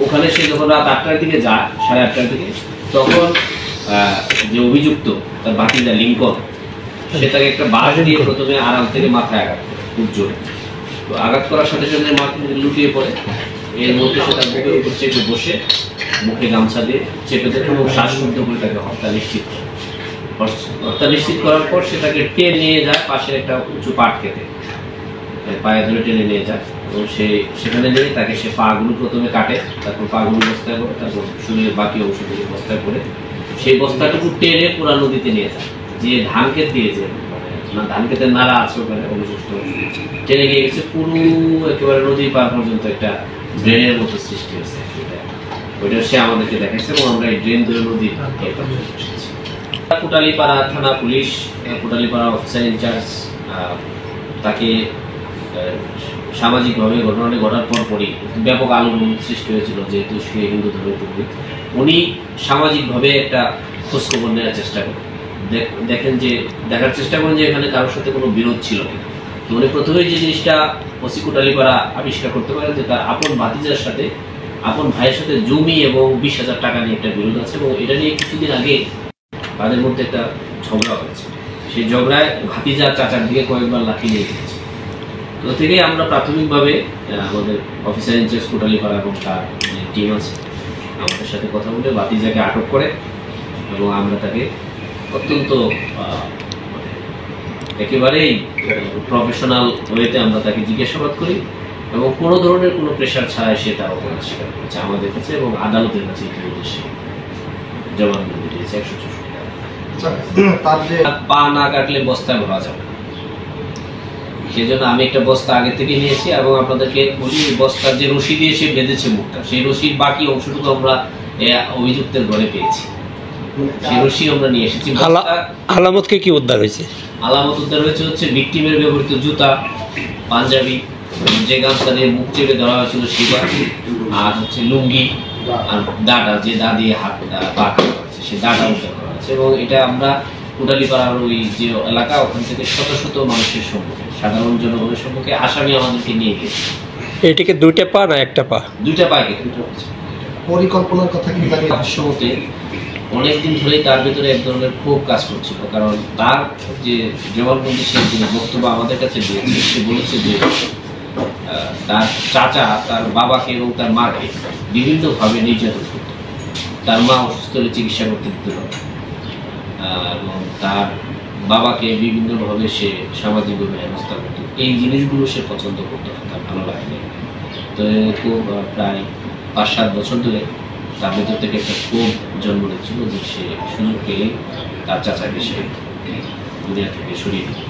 ওখানে সে যখন রাত 8টার দিকে যায়, 8:30টার দিকে, তখন যে অভিযুক্ত তার ভাতিজা লিঙ্কন, সে তাকে একটা বাঁশ দিয়ে প্রথমে আড়াল থেকে মাথায় আঘাত করে, খুব জোরে। তো আঘাত করার সাথে সাথে মাথা লুটিয়ে পড়ে। এর মধ্যে সে তার বুকের উপর চেপে বসে মুখে গামছা দিয়ে চেপে দেয় এবং শ্বাসরুদ্ধ করে তাকে হত্যা নিশ্চিত করে। হত্যা নিশ্চিত করার পর সে তাকে টেনে নিয়ে যায় পাশের একটা উঁচু পাট খেতে, পায়ে ধরে টেনে নিয়ে যায় এবং সেখানে নিয়ে তাকে সে পাগুলো প্রথমে কাটে, তারপর পাগুলো বস্তায় করে, তারপর শরীরের বাকি অংশগুলো বস্তায় করে সেই বস্তাটুকু টেনে পুরা নদীতে নিয়ে যায়। যে ধান ক্ষেত দিয়েছে, না ধান ক্ষেতের নালা আছে ওখানে অবশিষ্ট, টেনে গিয়ে গেছে পুরো একেবারে নদী পার পর্যন্ত একটা ড্রেনের মতো সৃষ্টি হয়েছে। ওইটা সে আমাদেরকে দেখাচ্ছে এবং আমরা এই ড্রেন ধরে নদী এসেছি। কোটালীপাড়া থানা পুলিশ, কোটালীপাড়া অফিসার ইনচার্জ তাকে সামাজিকভাবে ঘটনাটি ঘটার পরপরই ব্যাপক আলোড়ন সৃষ্টি হয়েছিল, যেহেতু সে হিন্দু ধর্মের পুরোহিত। উনি সামাজিকভাবে একটা খোঁজখবর নেওয়ার চেষ্টা করেন, দেখার চেষ্টা করেন যে এখানে কারোর সাথে কোনো বিরোধ ছিল কিনা। তো উনি প্রথমেই যে জিনিসটা ওসি কোটালীপাড়া আবিষ্কার করতে পারেন যে তার আপন ভাতিজার সাথে, আপন ভাইয়ের সাথে জমি এবং 20,000 টাকা নিয়ে একটা বিরোধ আছে এবং এটা নিয়ে কিছুদিন আগে তাদের মধ্যে একটা ঝগড়া হয়েছে। সেই ঝগড়ায় ভাতিজা চাচার দিকে কয়েকবার লাঠি নিয়ে গেছে। তো থেকেই আমরা প্রাথমিকভাবে আমাদের অফিসার ইনচার্জ কোটালীপাড়া এবং তার যে টিম আছে আমাদের সাথে কথা বলে ভাতিজাকে আটক করে এবং আমরা তাকে অত্যন্ত একেবারেই প্রফেশনাল ওয়েতে আমরা তাকে জিজ্ঞাসাবাদ করি এবং কোনো ধরনের কোনো প্রেশার ছাড়াই সে তার অপরাধ স্বীকার করেছে আমাদের কাছে এবং আদালতের কাছে সে জবানবন্দি দিয়েছে 164 টাকা। পা না কাটলে বস্তায় ভরা যাবে, সেই জন্য আমি একটা বস্তা আগে থেকে নিয়েছি এবং আপনাদেরকে বলি বস্তার যে রশি দিয়ে সে বেঁধেছে মুখটা, সেই রশির বাকি অংশটুকু আমরা অভিযুক্তের ঘরে পেয়েছি, সেই রশি আমরা নিয়ে এসেছি। আলামতকে কি উদ্ধার হয়েছে? আলামত উদ্ধার হয়েছে হচ্ছে ভিকটিমের ব্যবহৃত জুতা, পাঞ্জাবি, যে গামছা দিয়ে মুখ চেপে ধরা হয়েছিল সেটা, আর হচ্ছে লুঙ্গি আর দাঁড়া, যে দা দিয়ে হাত পা কাটা হয়েছে সেই দাঁড়া উদ্ধার করা হয়েছে এবং এটা আমরা কোটালীপাড়ার ওই যে এলাকা ওখান থেকে শত শত মানুষের সম্মুখে, সাধারণ জনগণের সম্মুখে আসামি আমাদেরকে নিয়ে গিয়েছে। এটাকে দুইটা পা না একটা পা? দুইটা পা কেটে হচ্ছে। পরিকল্পনার কথা কি জানি? ভাষ্যমতে অনেকদিন ধরেই তার ভিতরে এক ধরনের ক্ষোভ কাজ করছিল, কারণ তার যে জবানবন্দি সে বক্তব্য আমাদের কাছে দিয়েছে, সে বলেছে যে তার চাচা তার বাবাকে এবং তার মাকে বিভিন্নভাবে নির্যাতন করত, তার মা অসুস্থ হলে চিকিৎসা করতে দিত না এবং তার বাবাকে বিভিন্নভাবে সে সামাজিকভাবে হেনস্থা করত। এই জিনিসগুলো সে পছন্দ করতো না, তার ভালো লাগেনি। তো খুব প্রায় 5-7 বছর ধরে তার ভেতর থেকে একটা ক্ষোভ জন্ম নিচ্ছিল যে সে সুযোগ পেলে তার চাচাকে সে দুনিয়া থেকে সরিয়ে দিত।